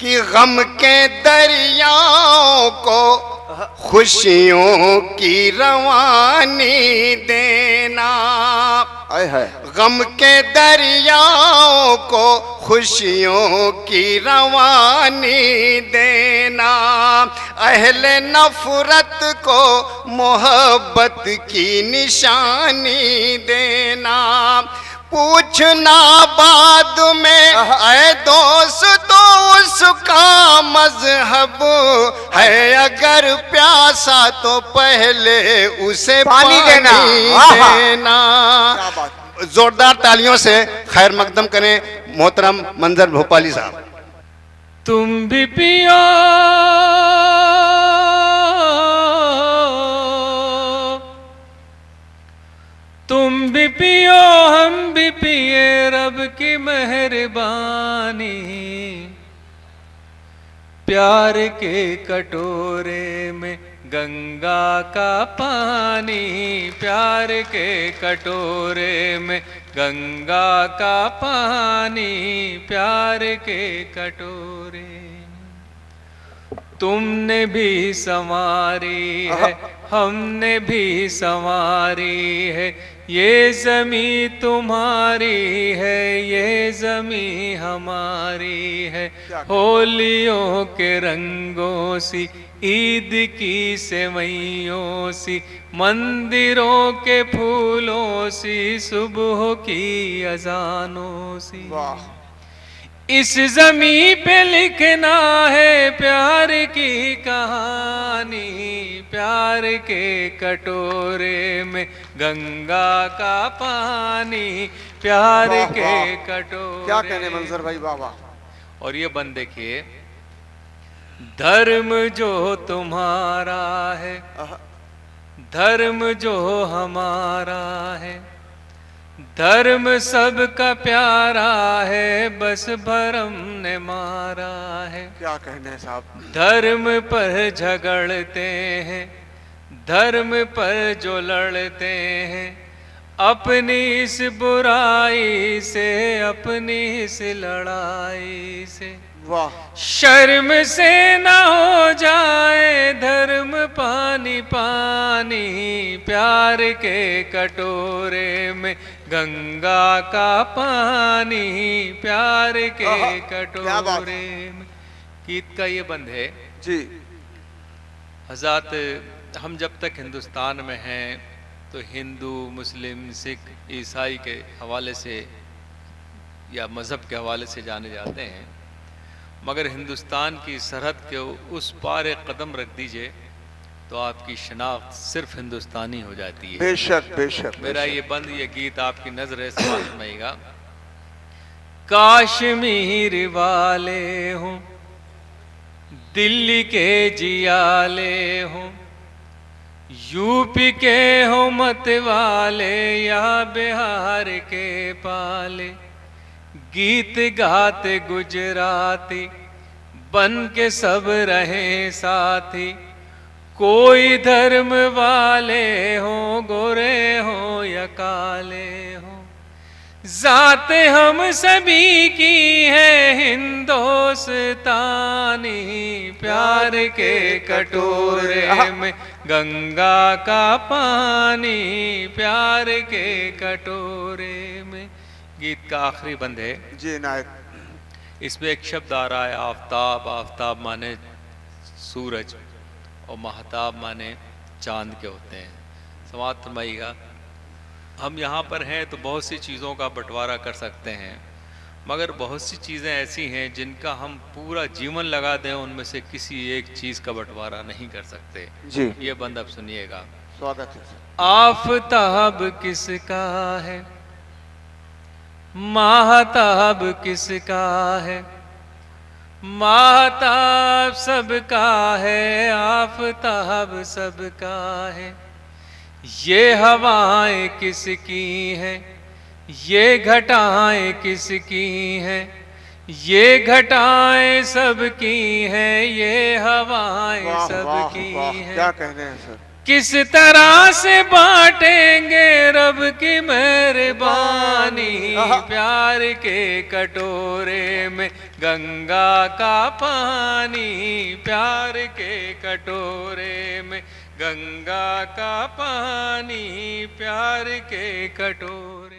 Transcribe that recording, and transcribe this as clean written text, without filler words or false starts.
कि गम के दरियाओं को खुशियों की रवानी देना। गम के दरियाओं को खुशियों की रवानी देना। अहले नफरत को मोहब्बत की निशानी देना। पूछना बाद में ऐ दोस्तों उसका मजहब है, अगर प्यासा तो पहले उसे पानी देना। जोरदार तालियों से खैर मकदम करें मोहतरम मंजर भोपाली साहब। तुम भी पियो तुम भी पियो हम भी पिए रब की मेहरबानी। प्यार के कटोरे में गंगा का पानी, प्यार के कटोरे में गंगा का पानी, प्यार के कटोरे। तुमने भी संवारी है हमने भी संवारी है, ये ज़मीं तुम्हारी है ये ज़मीं हमारी है। होलियों के रंगों सी ईद की सेवइयों सी, मंदिरों के फूलों सी सुबह की अजानों सी। इस ज़मीं पे लिखना है प्यार की कहानी। प्यार के कटोरे में गंगा का पानी, प्यार के कटोरे। क्या कहने मंजर भाई बाबा। और ये बंद देखिए, धर्म जो तुम्हारा है धर्म जो हमारा है, धर्म सबका प्यारा है बस भरम ने मारा है। क्या कहने साहब। धर्म पर झगड़ते हैं धर्म पर जो लड़ते हैं, अपनी इस बुराई से अपनी इस लड़ाई से। वाह। शर्म से न हो जाए धर्म पानी पानी, प्यार के कटोरे में गंगा का पानी, प्यार के कटोरे में। गीत का ये बंद है जी। हज़रत हम जब तक हिंदुस्तान में हैं तो हिंदू मुस्लिम सिख ईसाई के हवाले से या मज़हब के हवाले से जाने जाते हैं, मगर हिंदुस्तान की सरहद के उस पार एक कदम रख दीजिए तो आपकी शनाख्त सिर्फ हिंदुस्तानी हो जाती है। बेशक बेशक। मेरा ये बंद ये गीत आपकी नजर से सुनाइएगा। काश्मीर वाले हों दिल्ली के जियाले हों, यूपी के हों मत वाले या बिहार के पाले, गीत गाते गुजराती बन के सब रहे साथी। कोई धर्म वाले हों गोरे हों या काले हों, जात हम सभी की है हिंदुस्तानी। प्यार के कटोरे में गंगा का पानी, प्यार के कटोरे में। गीत का आखिरी बंद है जी नायक। इसमें एक शब्द आ रहा है आफताब। आफताब माने सूरज और महताब माने चांद के होते हैं। समाप्त फरमाइएगा। हम यहाँ पर हैं तो बहुत सी चीज़ों का बंटवारा कर सकते हैं, मगर बहुत सी चीज़ें ऐसी हैं जिनका हम पूरा जीवन लगा दें उनमें से किसी एक चीज़ का बंटवारा नहीं कर सकते जी। ये बंद अब सुनिएगा। स्वागत है। आफताब किसका है महताब किसका है, महताब सबका है आफताब सबका है। ये हवाएं किसकी हैं ये घटाएं किसकी हैं, ये घटाएं सबकी हैं ये हवाएं सबकी हैं। क्या कहने हैं सर। किस तरह से बांटेंगे रब की मेहरबानी। प्यार के कटोरे में गंगा का पानी प्यार के कटोरे में, गंगा का पानी प्यार के कटोरे